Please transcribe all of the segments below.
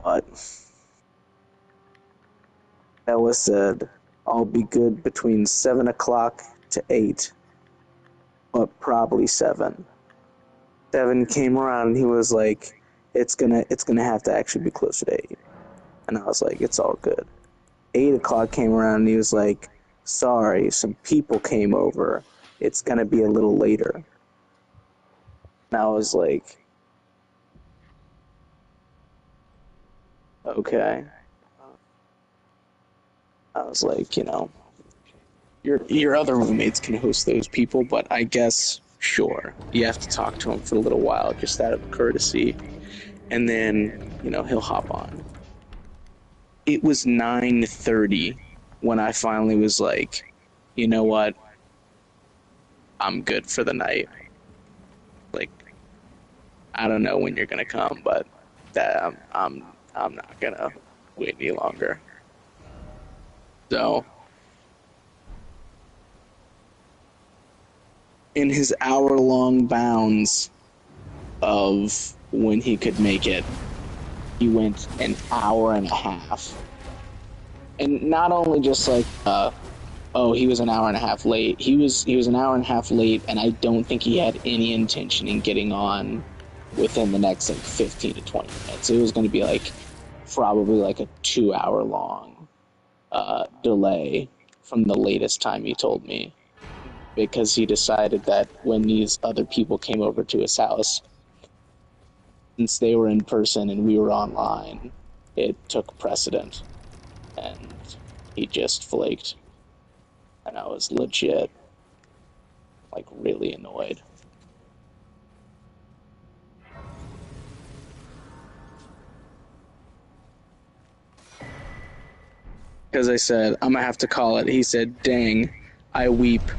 But Ella said, I'll be good between 7 o'clock to 8, but probably 7. 7 came around and he was like, it's gonna have to actually be closer to 8. And I was like, it's all good. 8 o'clock came around and he was like, sorry, some people came over. It's gonna be a little later. And I was like, okay. I was like, your other roommates can host those people, but I guess sure. You have to talk to him for a little while, just out of courtesy. And then, he'll hop on. It was 9:30 when I finally was like, you know what? I'm good for the night. Like, I don't know when you're gonna come, but that I'm not gonna wait any longer. So, in his hour-long bounds of when he could make it, he went an hour and a half. And not only just like, oh, he was an hour and a half late. He was an hour and a half late, and I don't think he had any intention in getting on within the next like 15 to 20 minutes. It was going to be like probably like a 2 hour long delay from the latest time he told me, because he decided that when these other people came over to his house, since they were in person and we were online, it took precedent, and he just flaked. And I was legit, like, really annoyed. Because I said, I'm gonna have to call it. He said, dang, I weep.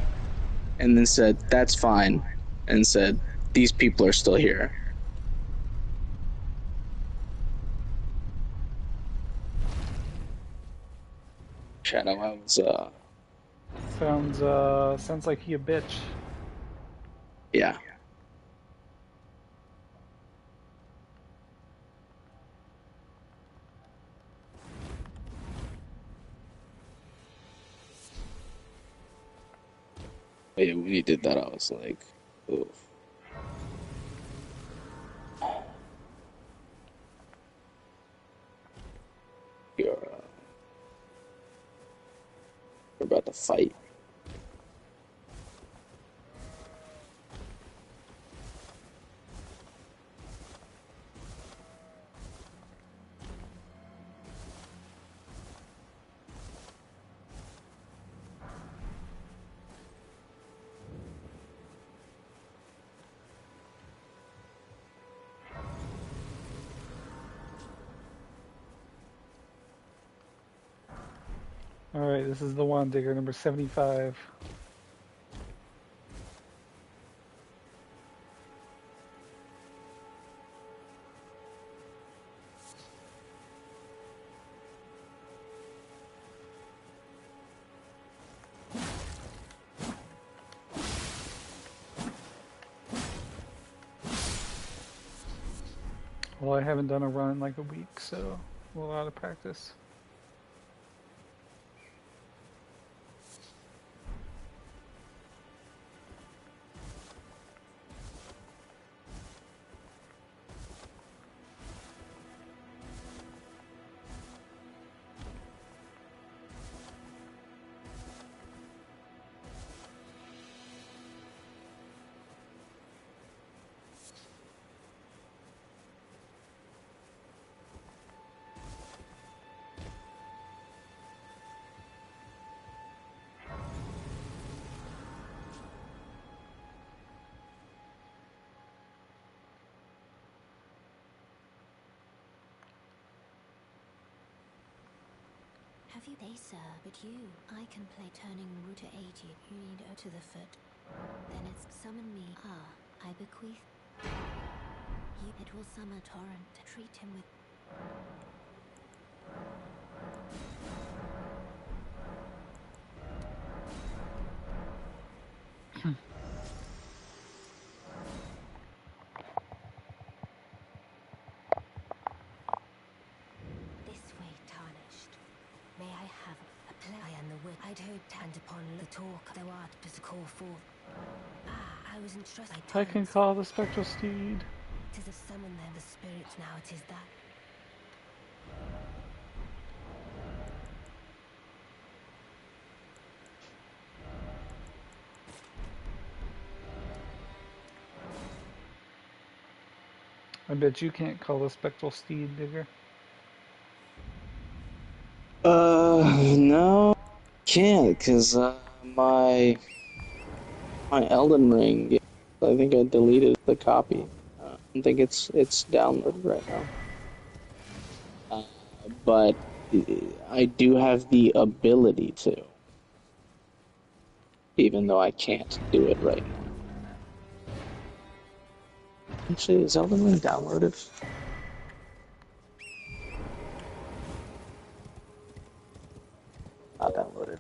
And then said, that's fine. And said, these people are still here. Shadow, I was, Sounds like he a bitch. yeah. Yeah, when he did that, I was like, oof. You're about to fight. All right, this is the one, Digger, number 75. Well, I haven't done a run in like a week, so a lot of practice. Have you day, sir? But I can play turning route to 80. You need to the foot. Then it's summon me. Ah, I bequeath you. It will summon torrent to treat him with. will. I'd hoped hand upon the talk thou art to call forth. I was entrusted by I can torrents. call the spectral steed. 'Tis a summon then the spirit now it is that. I bet you can't call the spectral steed, Digger. No, can't, cause my Elden Ring game, I think I deleted the copy. I don't think it's downloaded right now. But I do have the ability to, even though I can't do it right now. Actually, is Elden Ring downloaded? Not downloaded.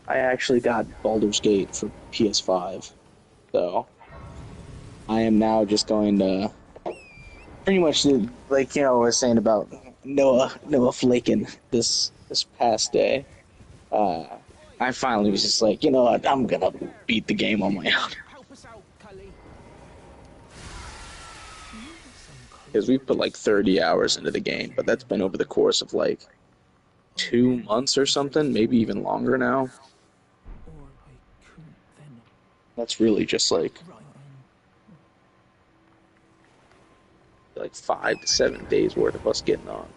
I actually got Baldur's Gate for PS5, so I am now just going to pretty much like I was saying about Noah flaking this past day. Uh, I finally was just like, you know what, I'm gonna beat the game on my own because we put like 30 hours into the game, but that's been over the course of like 2 months or something, maybe even longer now. That's really just like 5 to 7 days worth of us getting on.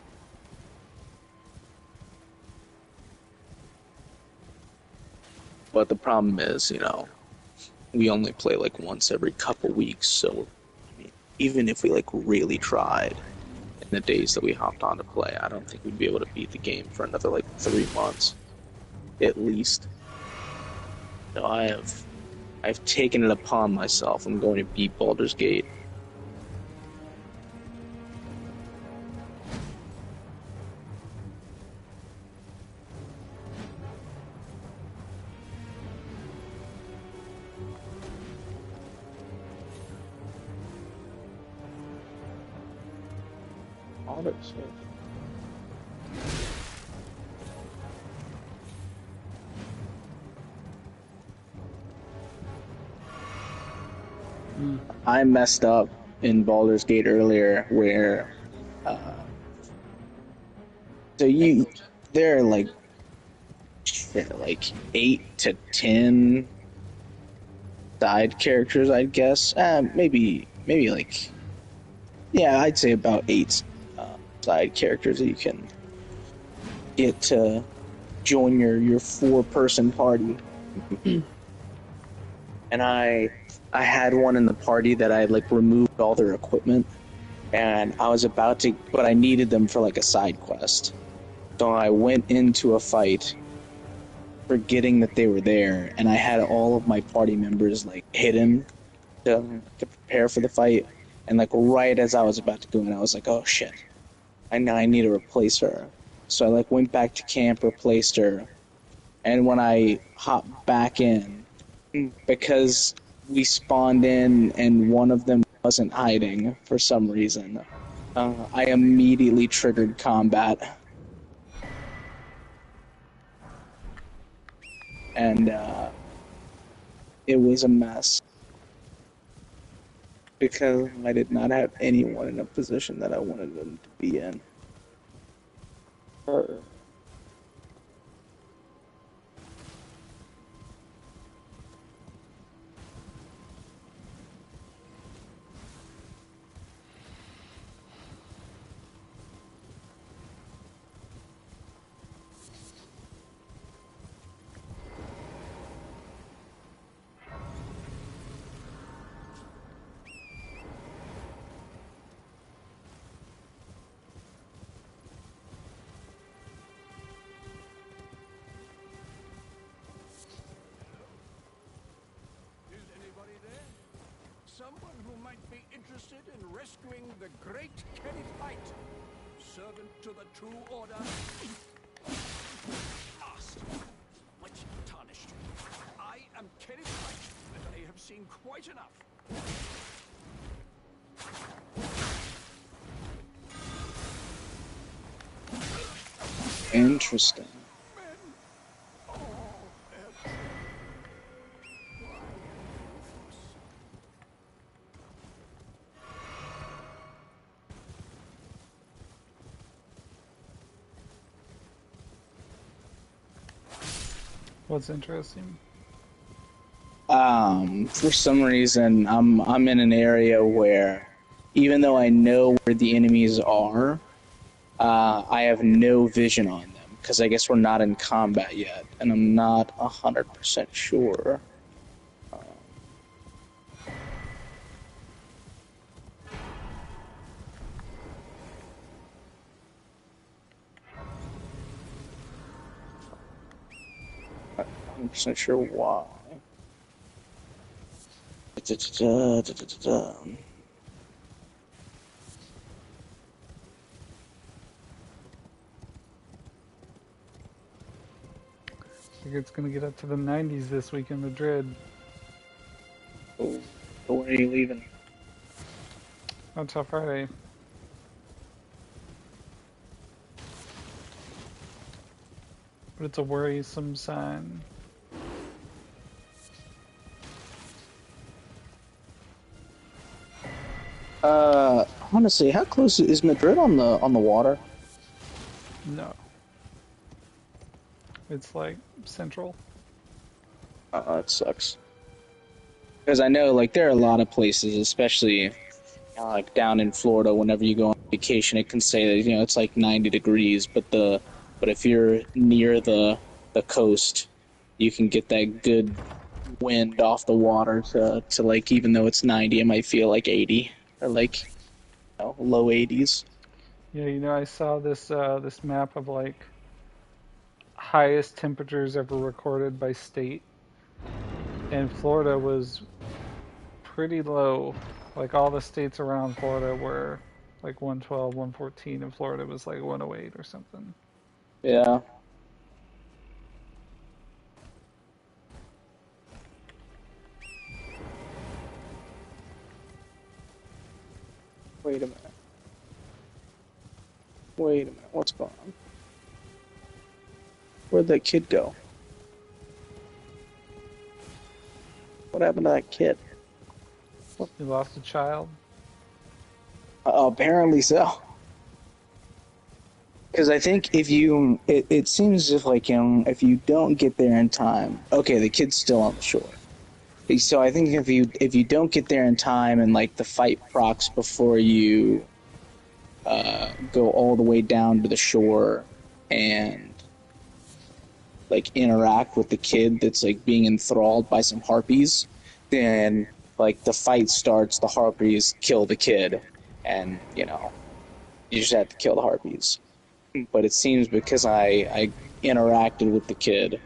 But the problem is, we only play like once every couple weeks, so I mean, even if we like really tried in the days that we hopped on to play, I don't think we'd be able to beat the game for another like 3 months, at least. So I've taken it upon myself. I'm going to beat Baldur's Gate. I messed up in Baldur's Gate earlier where so there are like 8 to 10 side characters, I'd guess. Maybe like, yeah, I'd say about 8 side characters that you can get to join your 4-person party. And I had one in the party that I like removed all their equipment, and I was about to, but I needed them for like a side quest. So I went into a fight forgetting that they were there, and I had all of my party members like hidden to prepare for the fight. And like right as I was about to go in, I was like, oh shit, I need to replace her. So I like went back to camp, replaced her, and when I hopped back in, because we spawned in and one of them wasn't hiding for some reason, I immediately triggered combat. And it was a mess because I did not have anyone in a position that I wanted them to be in. Someone who might be interested in rescuing the great Kenneth Height, servant to the True Order. Last, much tarnished. I am Kenneth Height, and I have seen quite enough. Interesting. Men, all their trade. Why ruthless? What's interesting? For some reason, I'm in an area where, even though I know where the enemies are, I have no vision on them because I guess we're not in combat yet, and I'm not 100% sure. Not 100% sure why. Da-da-da-da-da-da-da. I think it's gonna get up to the 90s this week in Madrid. Oh, where are you leaving? Until Friday. But it's a worrisome sign. Honestly, how close is Madrid on the water? No. It's like central. It sucks. Because I know, like, there are a lot of places, especially like down in Florida. Whenever you go on vacation, it can say that it's like 90 degrees, but if you're near the coast, you can get that good wind off the water to like even though it's 90, it might feel like 80 or like low 80s. Yeah, I saw this map of like highest temperatures ever recorded by state, and Florida was pretty low. Like all the states around Florida were like 112, 114, and Florida was like 108 or something. Yeah. Wait a minute. Wait a minute. What's going on? Where'd that kid go? What happened to that kid? You lost a child? Apparently so. Because I think it seems as if like if you don't get there in time, okay, the kid's still on the shore. So I think if you don't get there in time and like the fight procs before you go all the way down to the shore and like interact with the kid that's like being enthralled by some harpies, then like the fight starts, the harpies kill the kid, and you just have to kill the harpies. But it seems because I interacted with the kid,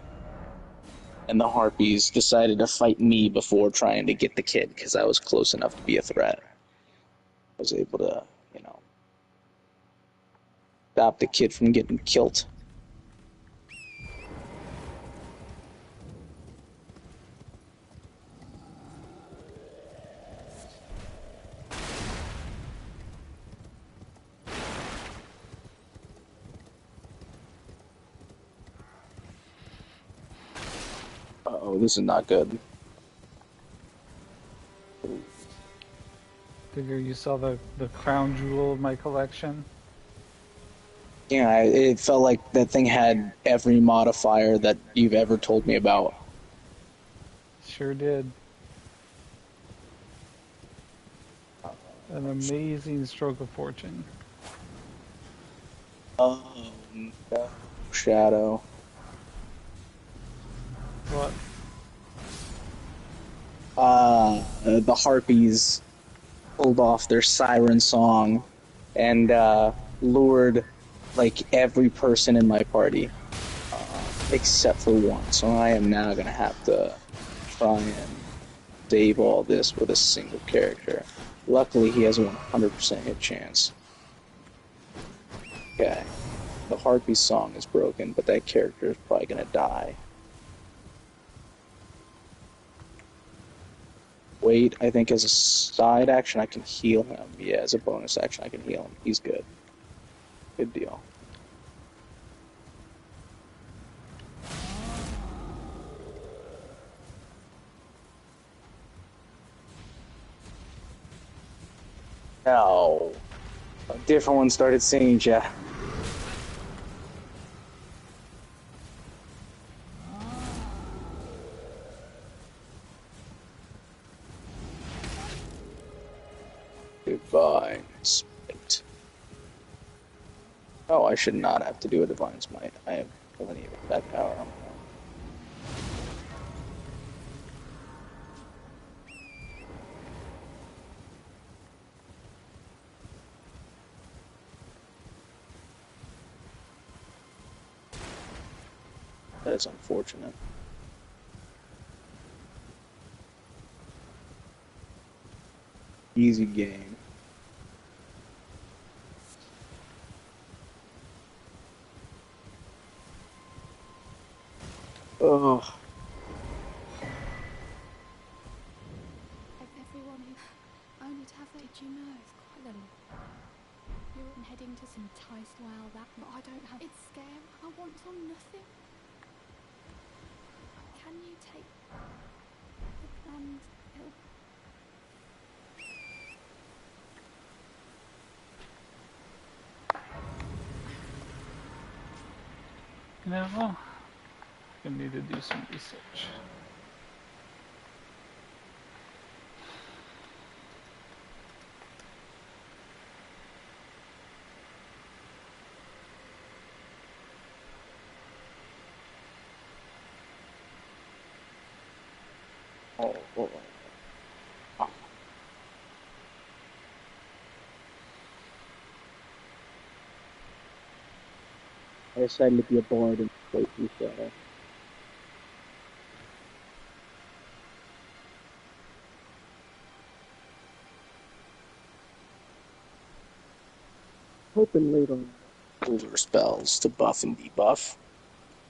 and the harpies decided to fight me before trying to get the kid because I was close enough to be a threat. I was able to, stop the kid from getting killed. Uh-oh, this is not good. Figure you saw the crown jewel of my collection. Yeah, it felt like that thing had every modifier that you've ever told me about. Sure did. An amazing stroke of fortune. Oh, no. Shadow. What? The harpies pulled off their siren song and lured like every person in my party except for one. So I am now gonna have to try and save all this with a single character. Luckily, he has a 100% hit chance. Okay, the harpy song is broken, but that character is probably gonna die. Wait, I think as a side action I can heal him. Yeah, as a bonus action I can heal him. He's good. Good deal. No. A different one started singing, Jeff. Divine Smite. Oh, I should not have to do a Divine Smite. I have plenty of that power on my own. That is unfortunate. Easy game. Oh. Everyone who only to have that, did you know? It's quite little. You're heading to some enticed while that, but I don't have. It's scary. I want on nothing. Can you take the and it'll. No, I need to do some research. Oh. I decided to be a bard and play through Shadow. Hoping later on over spells to buff and debuff,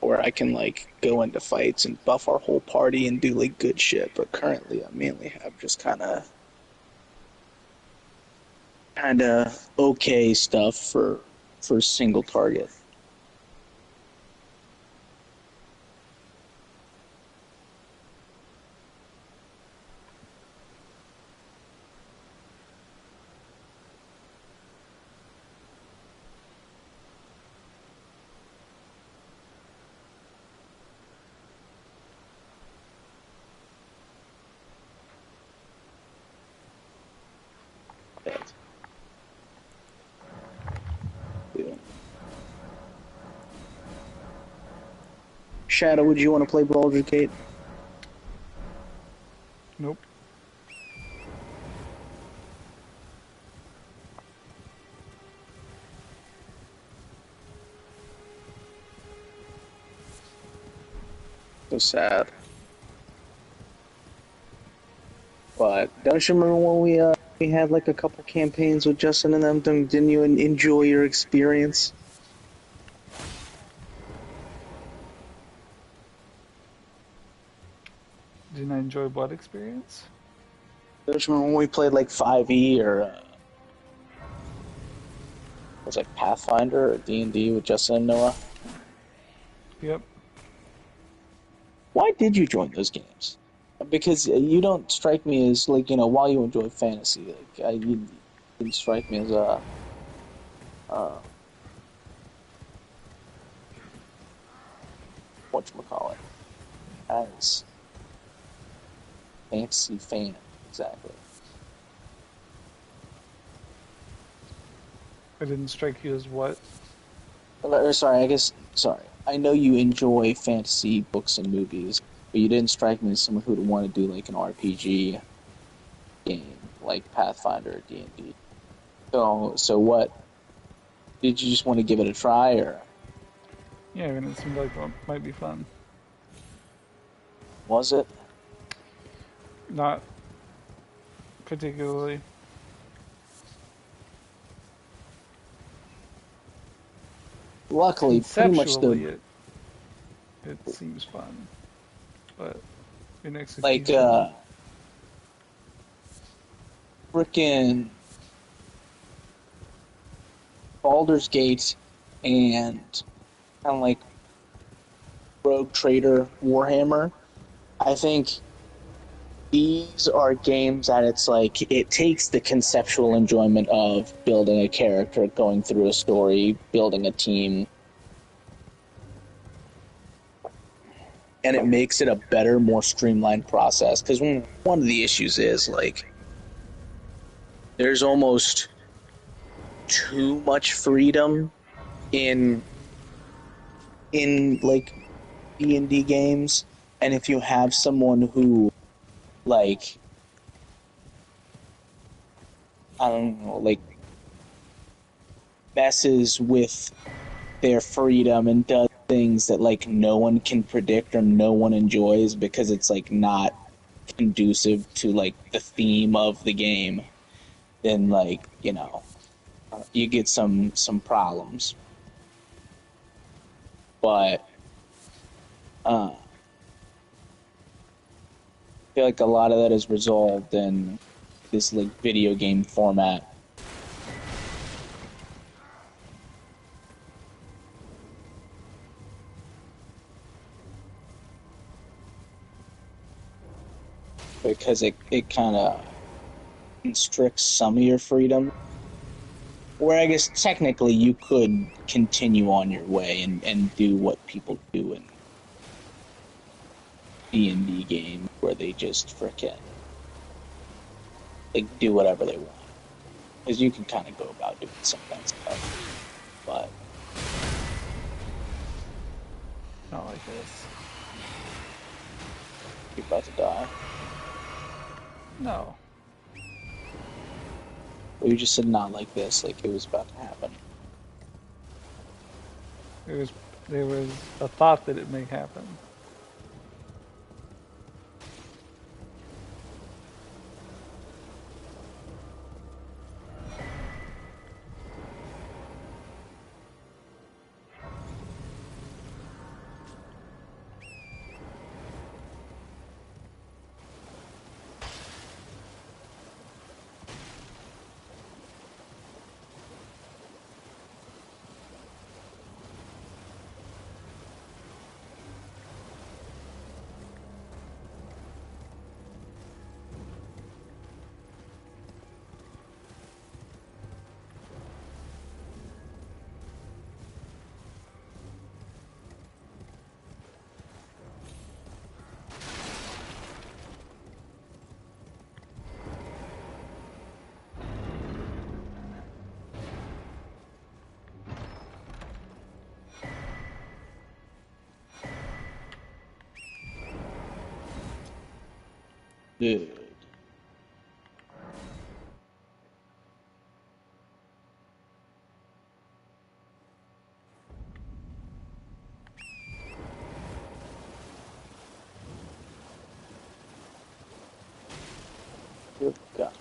or I can like go into fights and buff our whole party and do like good shit. But currently, I mainly have just kind of okay stuff for single target. Shadow, would you want to play Baldur's Gate? Nope. So sad. But don't you remember when we had like a couple campaigns with Justin and them? Didn't you enjoy your experience? Didn't I enjoy what experience? Don't you remember when we played like 5e or it was like Pathfinder or D&D with Justin and Noah? Yep. Why did you join those games? Because you don't strike me as like, while you enjoy fantasy, like you didn't strike me as a whatchamacallit, as fantasy fan exactly. I didn't strike you as what? Sorry. I know you enjoy fantasy books and movies, but you didn't strike me as someone who would want to do like an RPG game like Pathfinder or D&D. So what? Did you just want to give it a try, or Yeah, I mean, it seemed like it might be fun. was it? Not particularly. Luckily, pretty much Conceptually, it seems fun, but in like execution, frickin' Baldur's Gate and kind of like Rogue Trader Warhammer. I think these are games that it's like it takes the conceptual enjoyment of building a character, going through a story, building a team, and it makes it a better, more streamlined process. Because one of the issues is like there's almost too much freedom in like D&D games, and if you have someone who like I don't know, like messes with their freedom and does things that like no one can predict or no one enjoys because it's like not conducive to like the theme of the game, then like, you know, you get some problems. But I feel like a lot of that is resolved in this like video game format. Because it kind of constricts some of your freedom. Where I guess technically you could continue on your way and do what people do in D&D games where they just frickin' like do whatever they want. Because you can kind of go about doing some of that stuff. But Not like this. you're about to die. No. But you just said not like this, like it was about to happen. There was a thought that it may happen. Dude. Good God.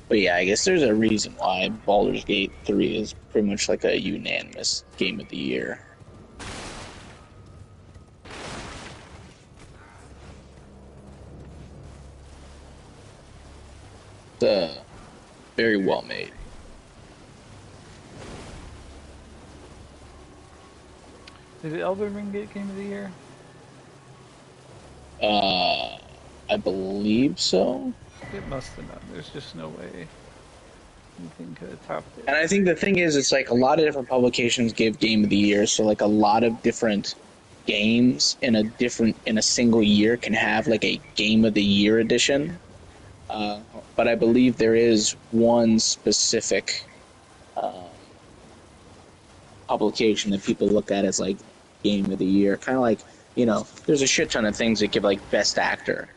But yeah, I guess there's a reason why Baldur's Gate 3 is pretty much like a unanimous game of the year. It's very well made. Did Elden Ring get Game of the Year? I believe so. It must have not. There's just no way anything could have topped it. And I think the thing is, it's like a lot of different publications give Game of the Year, so like a lot of different games in a single year can have like a Game of the Year edition. But I believe there is one specific publication that people look at as like game of the year. Kind of like, there's a shit ton of things that give like best actor,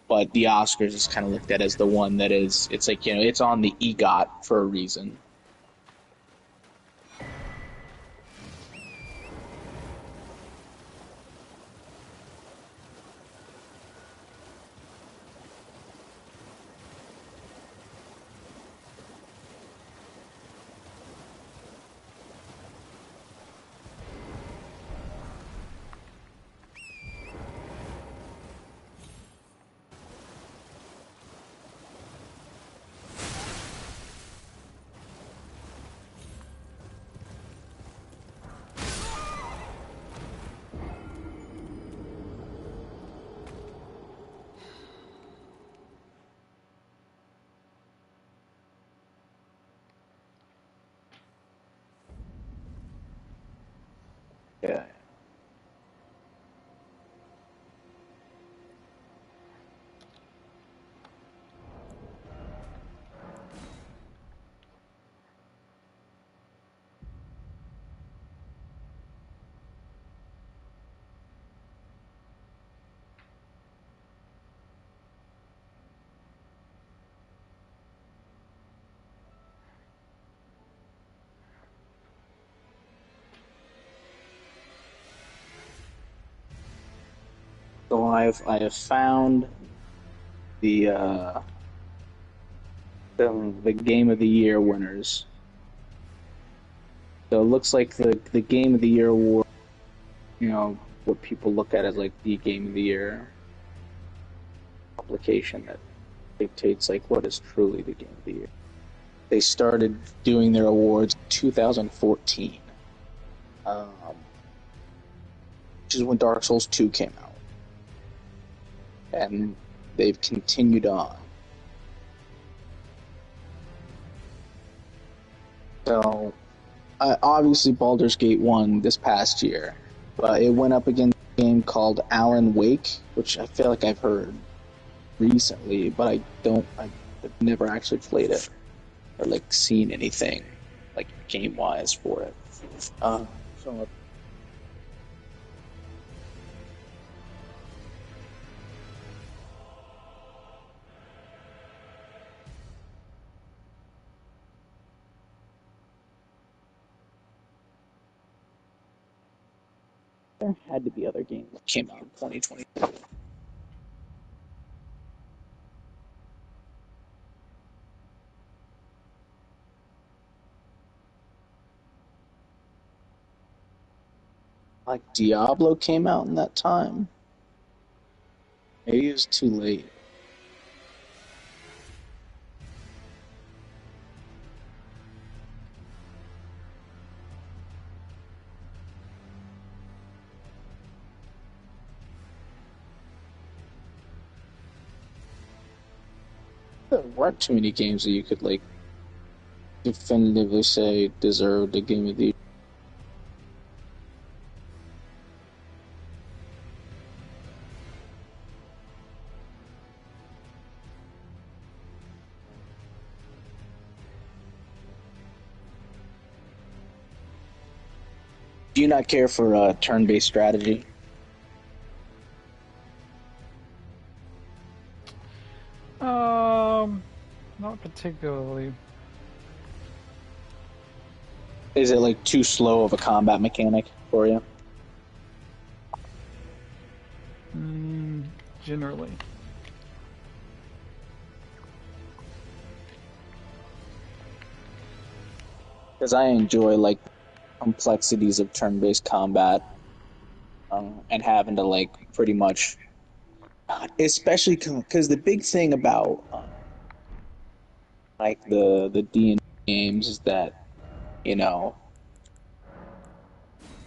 but the Oscars is kind of looked at as the one that is. It's like it's on the EGOT for a reason. Yeah. So I have found the the game of the year winners. So it looks like the game of the year award, what people look at as like the game of the year publication that dictates like what is truly the game of the year. They started doing their awards in 2014, which is when Dark Souls 2 came out, and they've continued on. So, obviously, Baldur's Gate won this past year, but it went up against a game called Alan Wake, which I feel like I've heard recently, but I've never actually played it or like seen anything like game wise for it. So there had to be other games that came out in 2020. Like Diablo came out in that time. Maybe it was too late. There weren't too many games that you could like definitively say deserved the game of the year. Do you not care for turn-based strategy? Not particularly. Is it like too slow of a combat mechanic for you? Generally. Because I enjoy like complexities of turn-based combat, and having to like pretty much, especially because the big thing about like the D&D games is that you know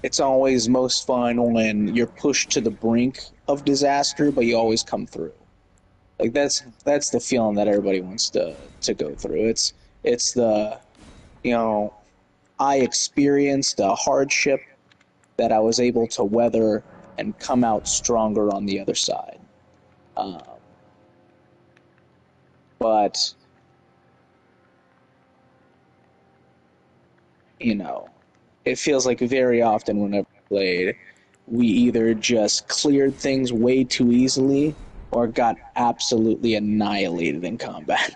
it's always most fun when you're pushed to the brink of disaster, but you always come through. Like that's the feeling that everybody wants to go through. It's the you know I experienced a hardship that I was able to weather and come out stronger on the other side. Um, but you know, it feels like very often whenever I played, we either just cleared things way too easily or got absolutely annihilated in combat.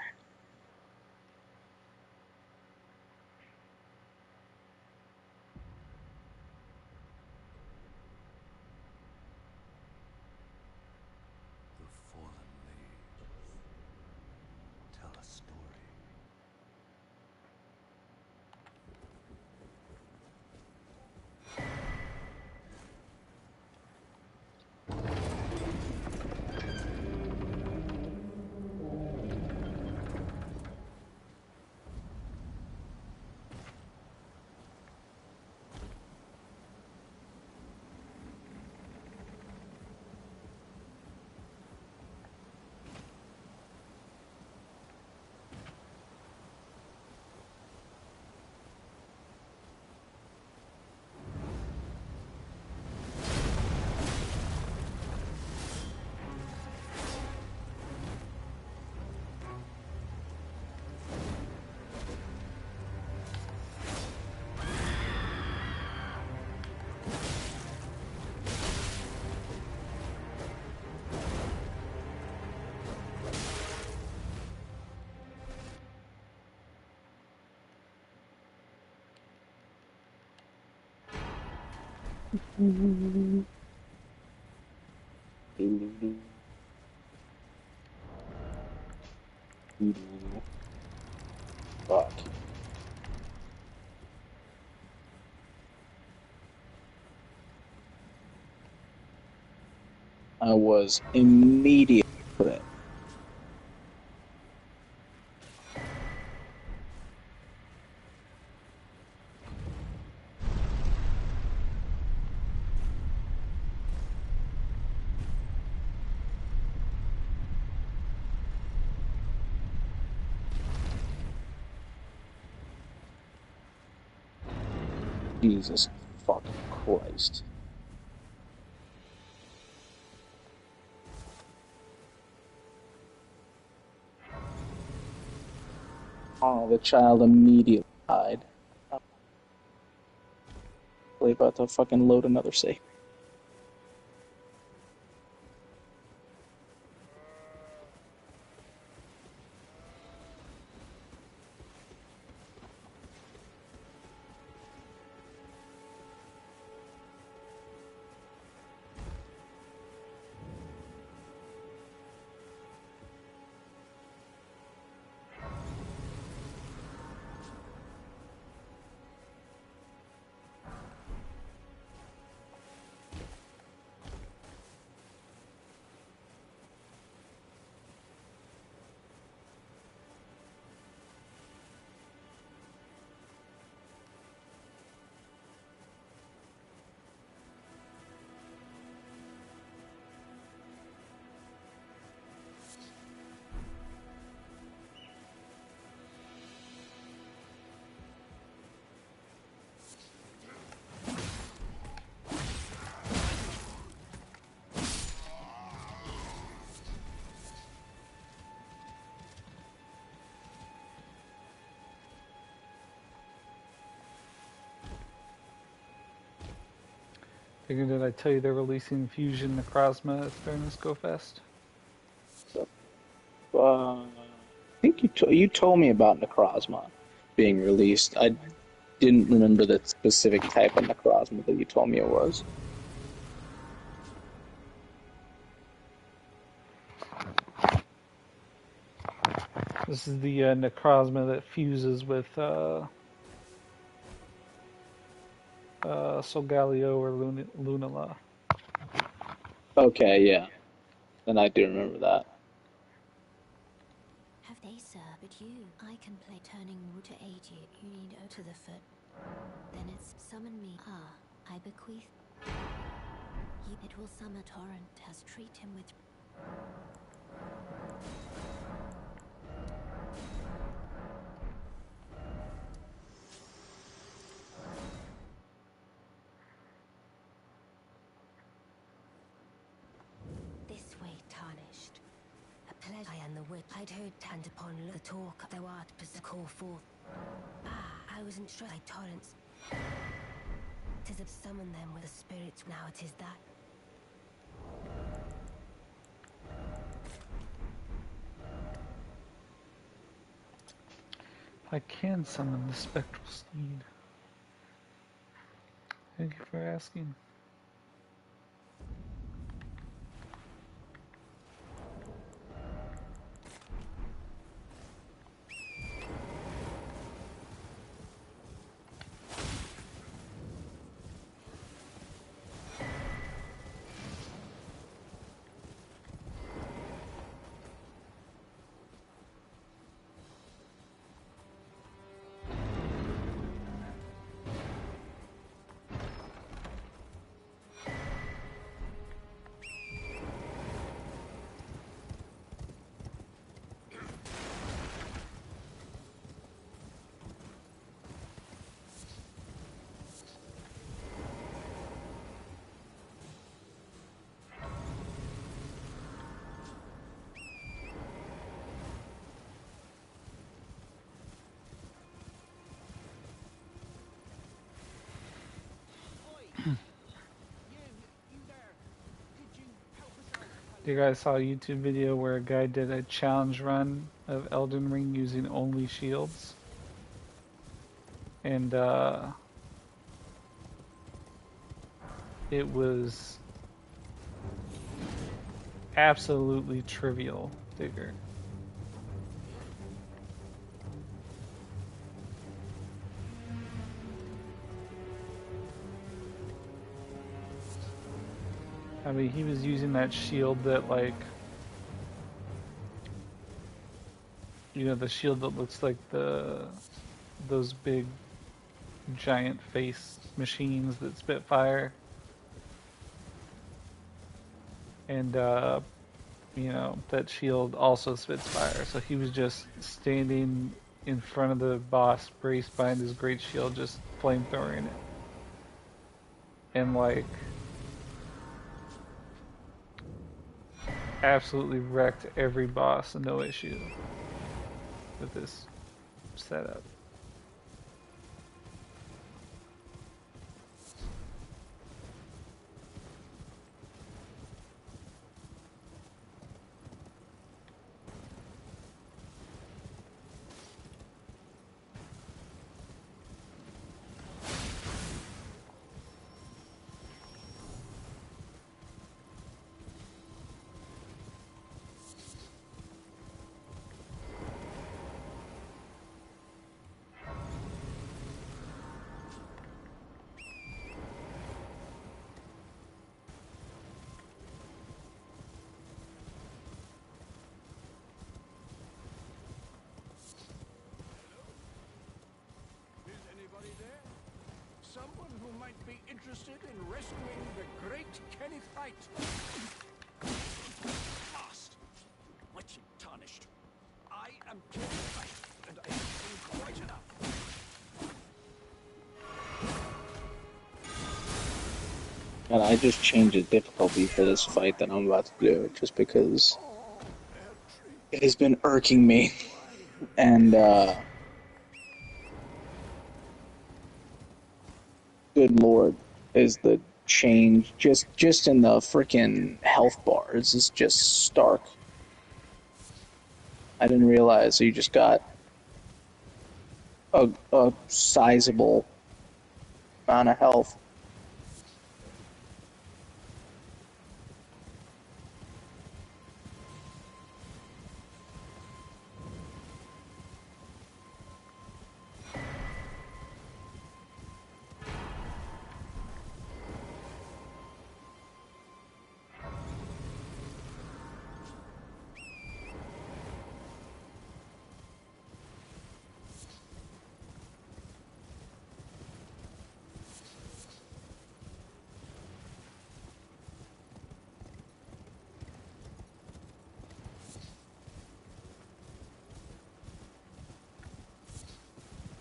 The fallen leaves tell a story. Fuck. I was immediately quit. Jesus fucking Christ. Oh, the child immediately died. Really about to fucking load another save. Figured, did I tell you they're releasing Fusion Necrozma during this Go Fest? I think you told me about Necrozma being released. I didn't remember the specific type of Necrozma that you told me it was. This is the Necrozma that fuses with Solgaleo or Lunala. Okay, yeah. Then I do remember that. Have they, sir? But you, I can play turning wood to aid you. You need O to the foot. Then it's summon me. Ah, I bequeath. You, it will summon torrent. Has treat him with. This way, tarnished. A pleasure. I am the witch. I'd heard tanned upon the talk thou art call forth. Ah, I was instructed by torrents. 'Tis a summon them with the spirits. Now it is that. I can summon the spectral steed. Thank you for asking. You guys saw a YouTube video where a guy did a challenge run of Elden Ring using only shields? And it was absolutely trivial, Digger. I mean, he was using that shield that, like, you know, the shield that looks like those big giant face machines that spit fire. And you know, that shield also spits fire. So he was just standing in front of the boss, braced behind his great shield, just flamethrowing it. And like absolutely wrecked every boss, no issue with this setup. Is anybody there? Someone who might be interested in rescuing the great Kennythite. Last. Wretched tarnished. I am Kennythite, and I have seen quite enough. And I just changed the difficulty for this fight that I'm about to do, just because it has been irking me. And, good lord, is the change just in the freaking health bars is just stark. I didn't realize you just got a sizable amount of health.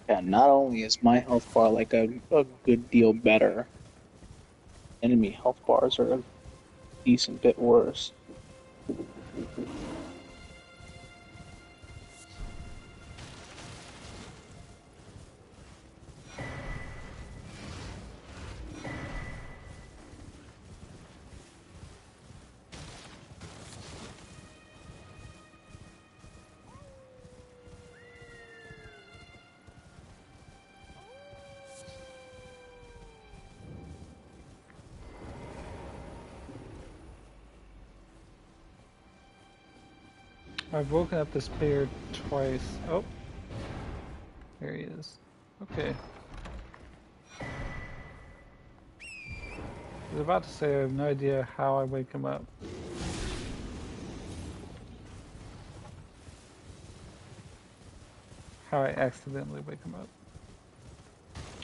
Yeah, not only is my health bar like a good deal better, enemy health bars are a decent bit worse. I've woken up this bear twice. Oh, there he is. Okay. I was about to say I have no idea how I wake him up. How I accidentally wake him up.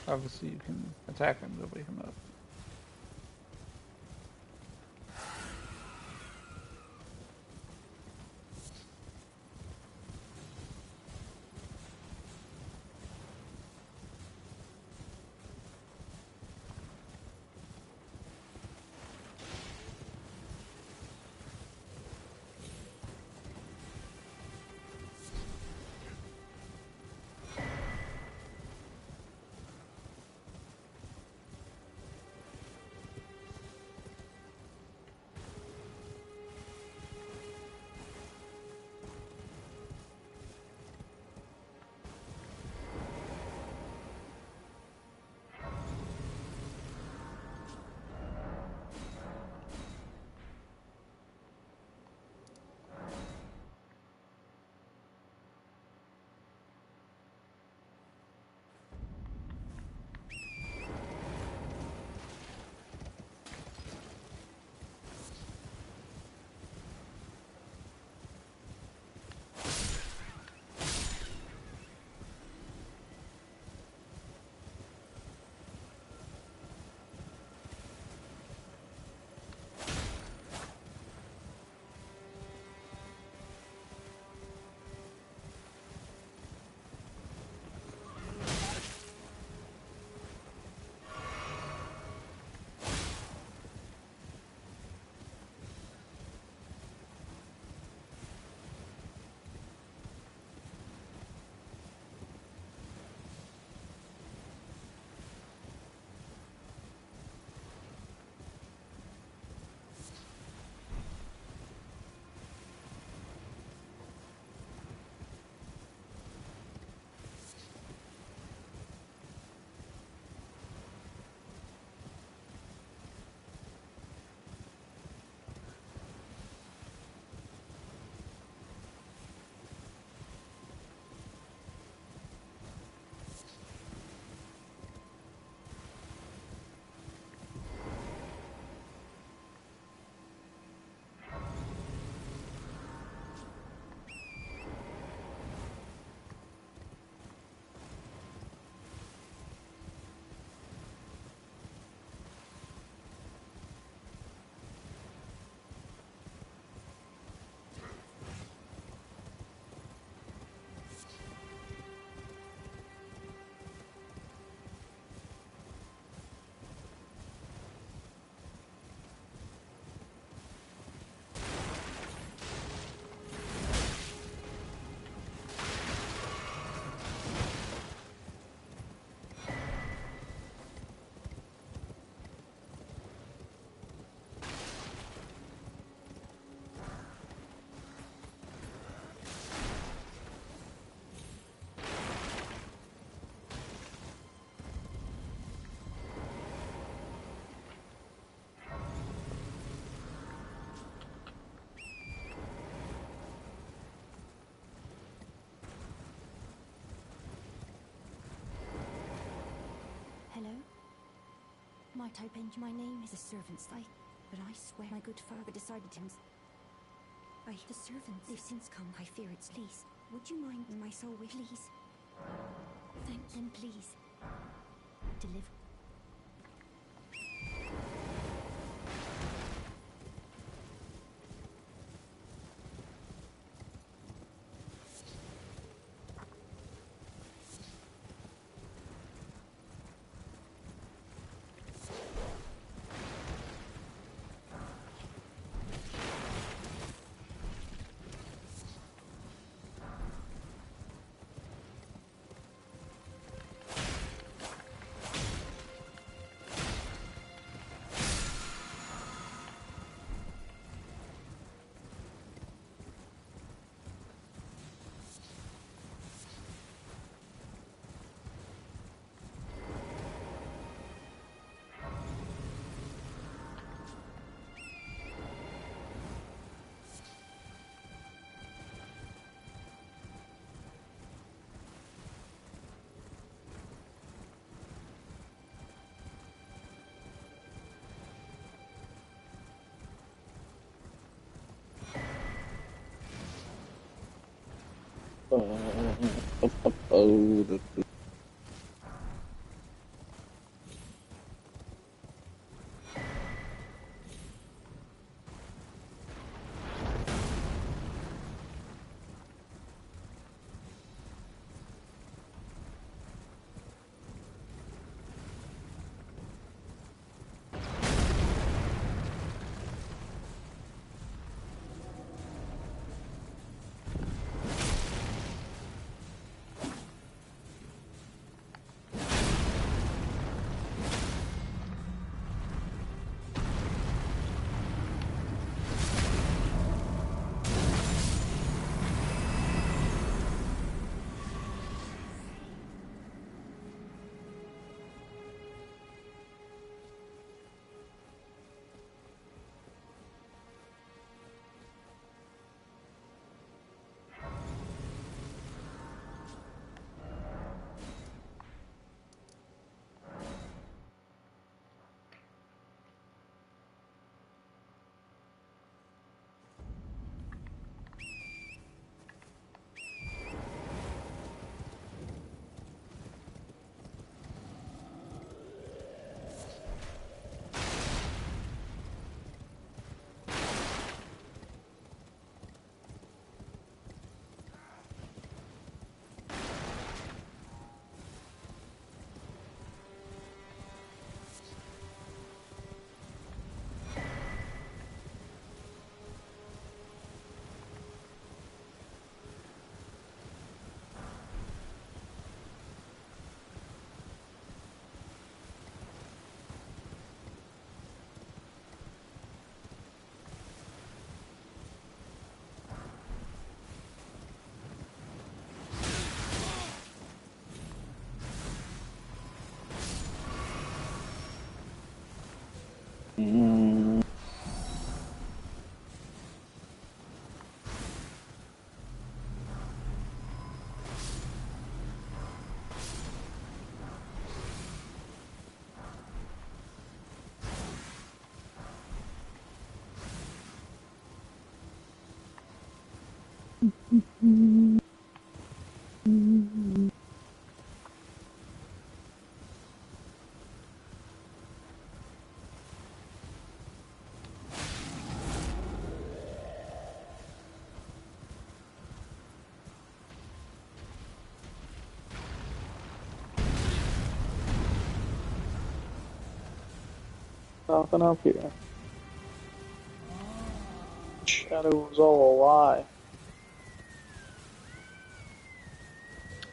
Obviously you can attack him to wake him up. Hello? Might I bend my name is a servant's life, but I swear my good father decided him. The servants, they've since come. I fear it's least. Would you mind my soul with, please? Thank them, please. Deliver. Oh, mm. Nothing up here. Shadow was all a lie.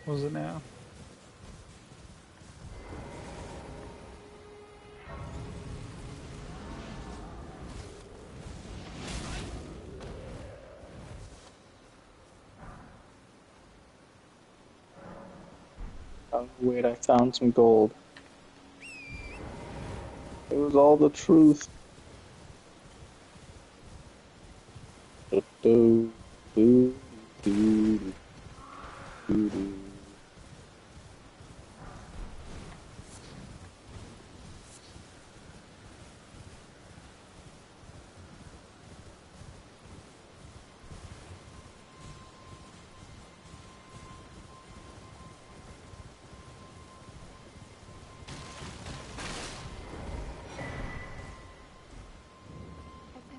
What was it now? Oh, wait, I found some gold. It was all the truth. Do, do, do, do, do, do.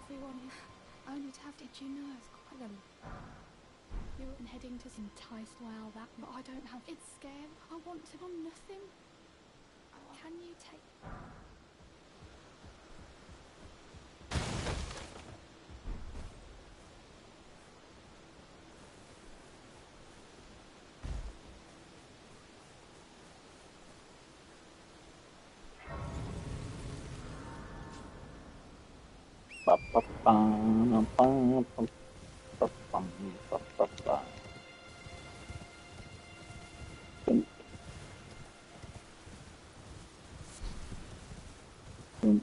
Everyone is only to have. Did you know it's quite a. You're heading to enticed while that, but I don't have. It's scary. I want to on nothing. Can you take? Ba, ba, ba, ba, ba, ba, ba, ba, ba. Dum, dum.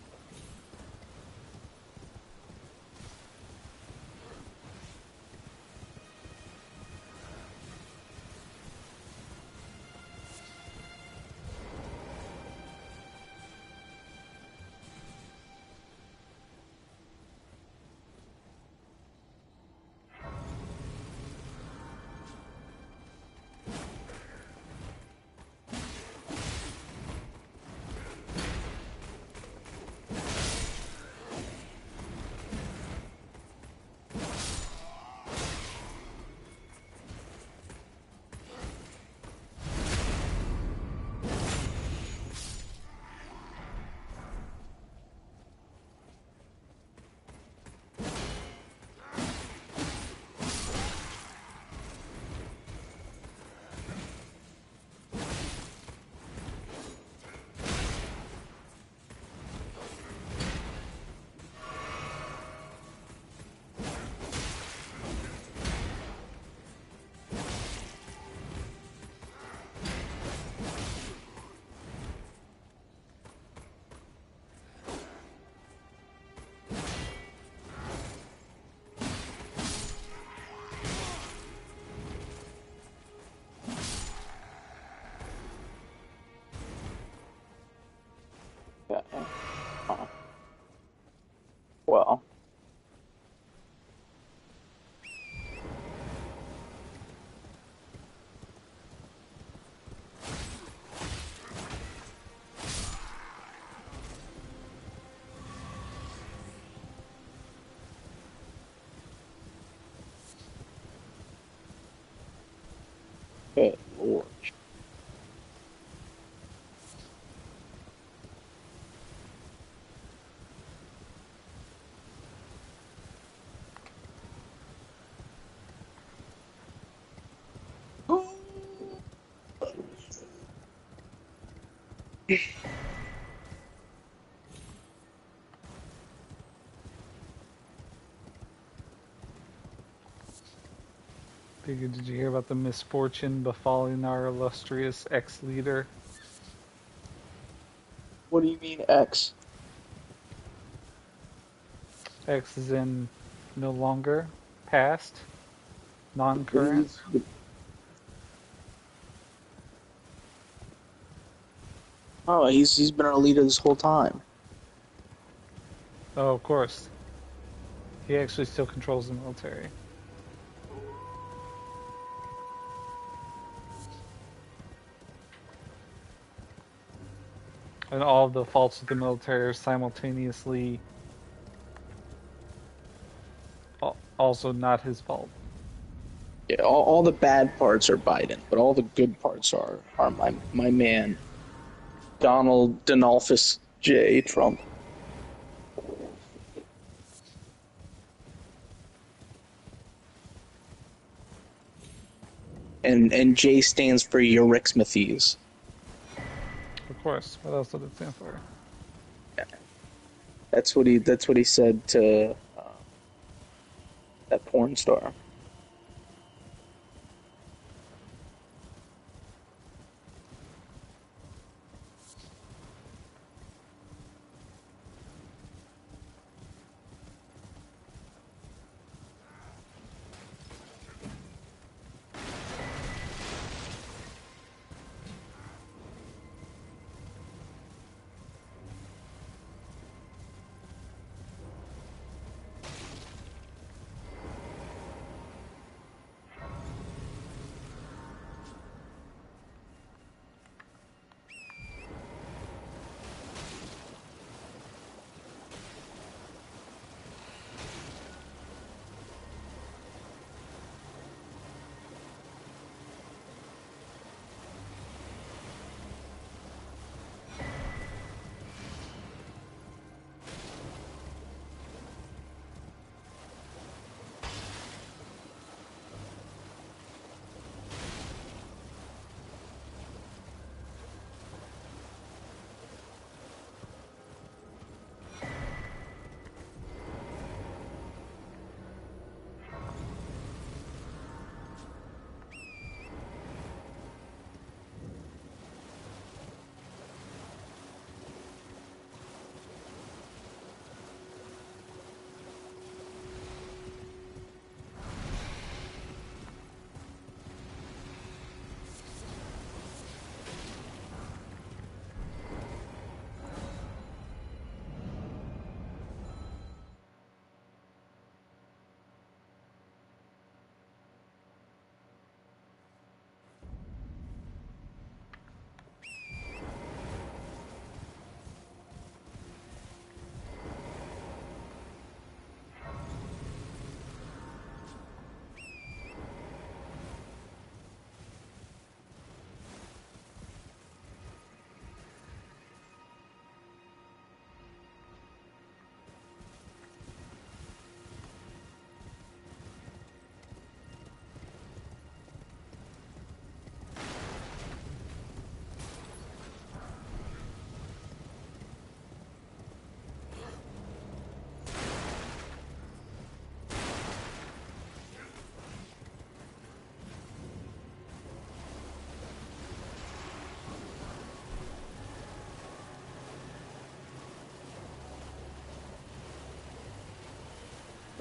Well, good lord. Did you hear about the misfortune befalling our illustrious ex-leader? What do you mean X? Ex is in no longer, past, But non-current. he's been our leader this whole time. Oh, of course. He actually still controls the military. And all of the faults of the military are simultaneously also not his fault. Yeah, all the bad parts are Biden, but all the good parts are my man Donald Donalphus J. Trump. And J stands for Euryxmathes. Of course. What else would it stand for? That's what he said to that porn star.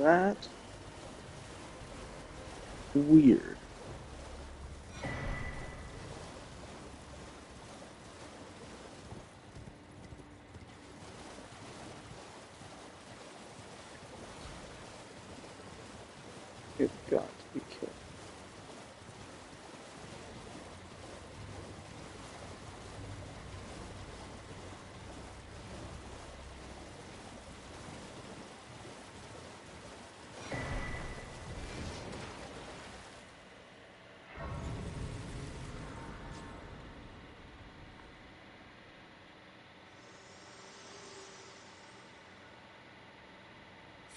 That weird. It's got to be killed.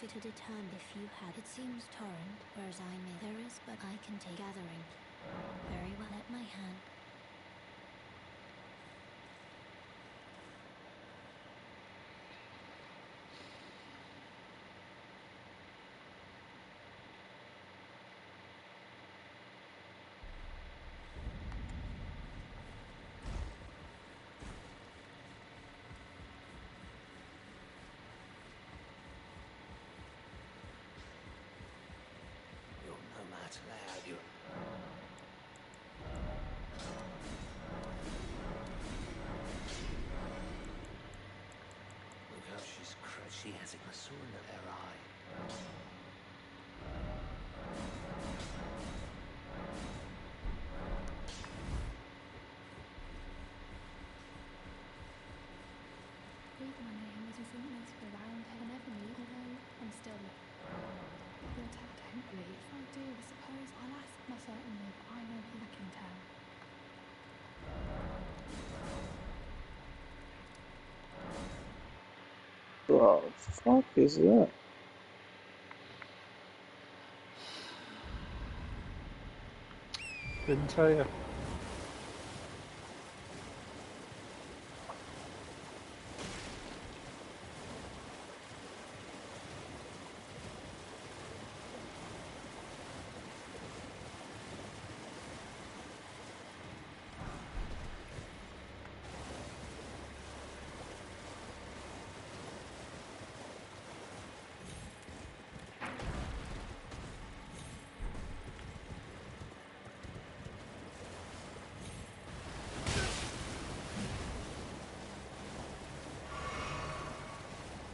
To determine if you had. It seems torrent, whereas I may. There is, but I can take gathering. Very well at my hand. She has a sword in her eye. Read my name as you think makes the round head never need, although I'm still your dad don't believe. If I do, I suppose I'll ask my certainly, but I know he can tell. What the fuck is that? Didn't tell you.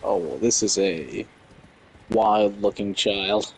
Oh, well, this is a wild-looking child.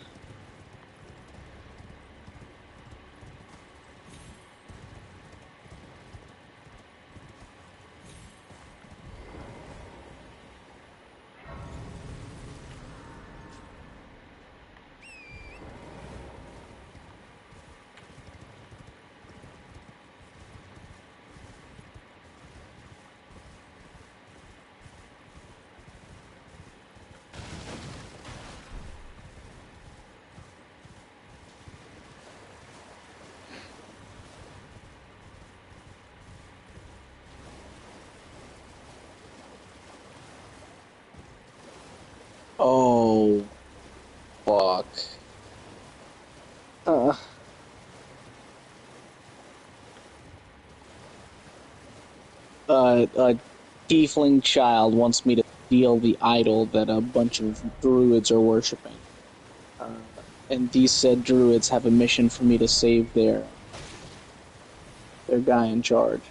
Oh, fuck. A tiefling child wants me to steal the idol that a bunch of druids are worshipping. And these said druids have a mission for me to save their guy in charge.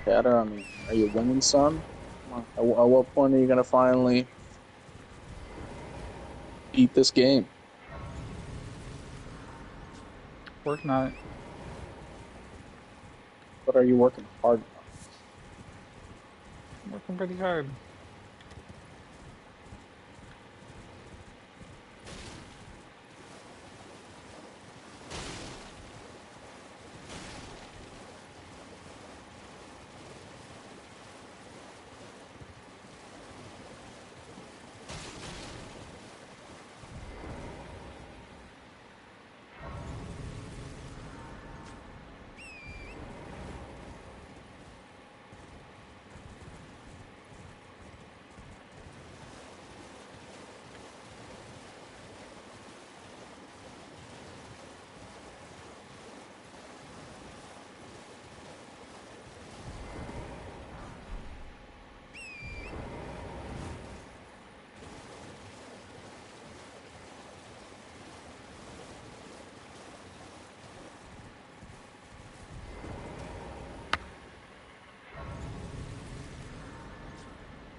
Shatter, I mean, are you winning, son? At what point are you gonna finally beat this game? Working on it. What are you working hard on? I'm working pretty hard.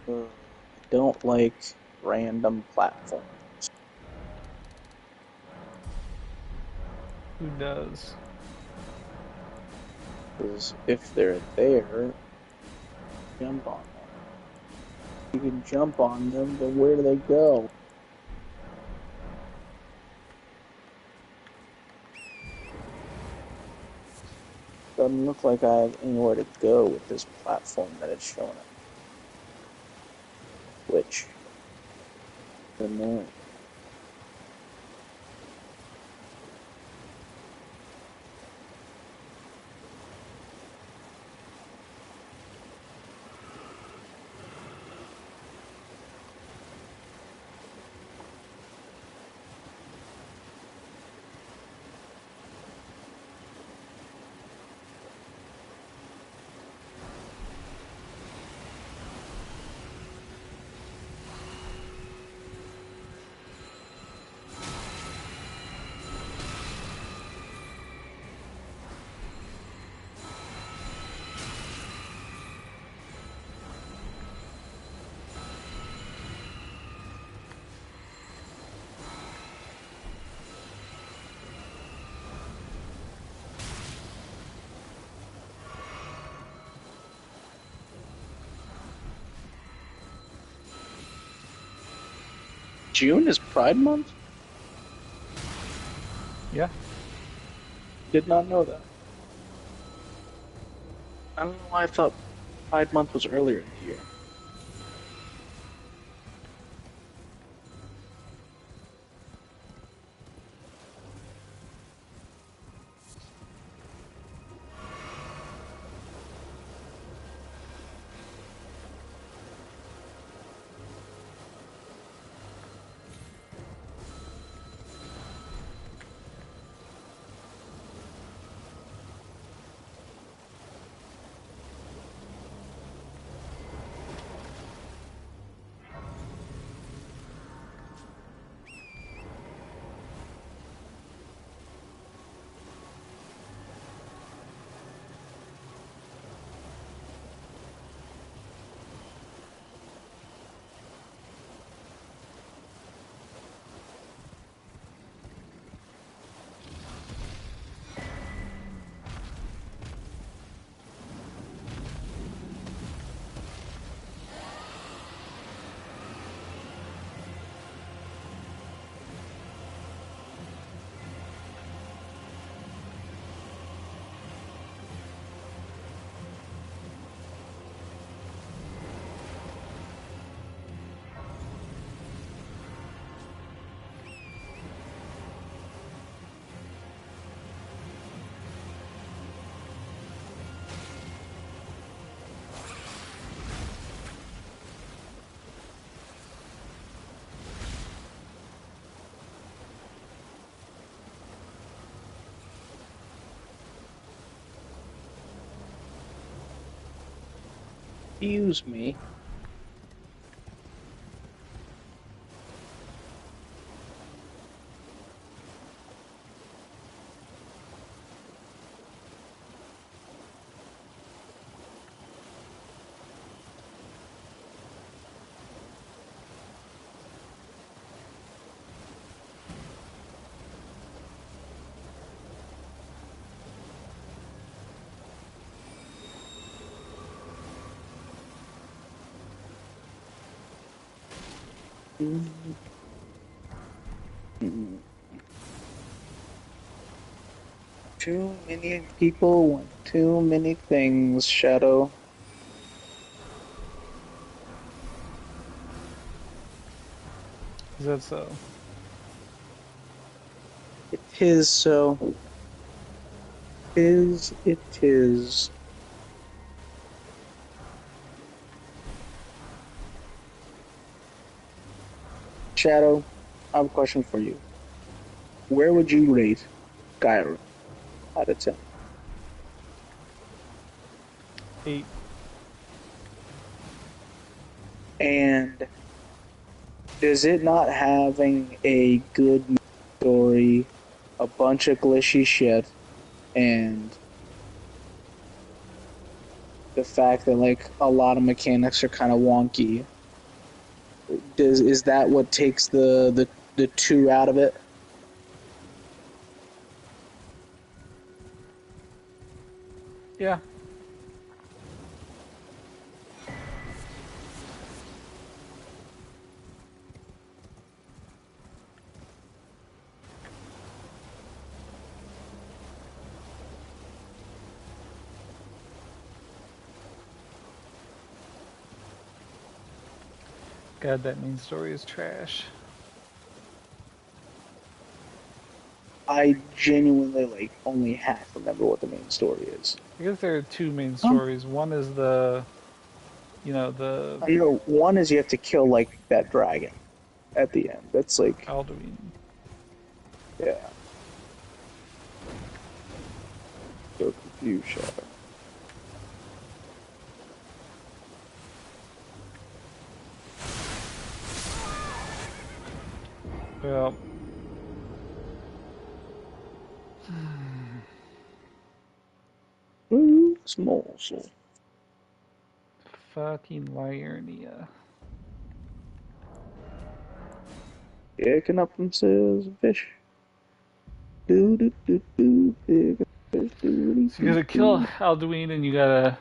I don't like random platforms. Who does? Because if they're there, jump on them. You can jump on them, but where do they go? Doesn't look like I have anywhere to go with this platform that it's showing up. Which is annoying. June is Pride Month? Yeah. Did not know that. I don't know why I thought Pride Month was earlier in the year. Excuse me. Too many people want too many things, Shadow. Is that so? It is so. It is. Shadow, I have a question for you. Where would you rate Skyrim out of 10? 8. And does it not having a good story, a bunch of glitchy shit, and the fact that like a lot of mechanics are kind of wonky, is that what takes the two out of it? Yeah. God, that main story is trash. I genuinely like only half remember what the main story is. I guess there are two main Huh? stories. One is the, the I know one is you have to kill like that dragon at the end. That's like, Alduin. yeah, so confused, Shadow. Well, Ooh, small soul. fucking Liurnia. Picking up themselves a fish. Do do do do. Picking fish. Do So you do gotta kill do. Alduin and you gotta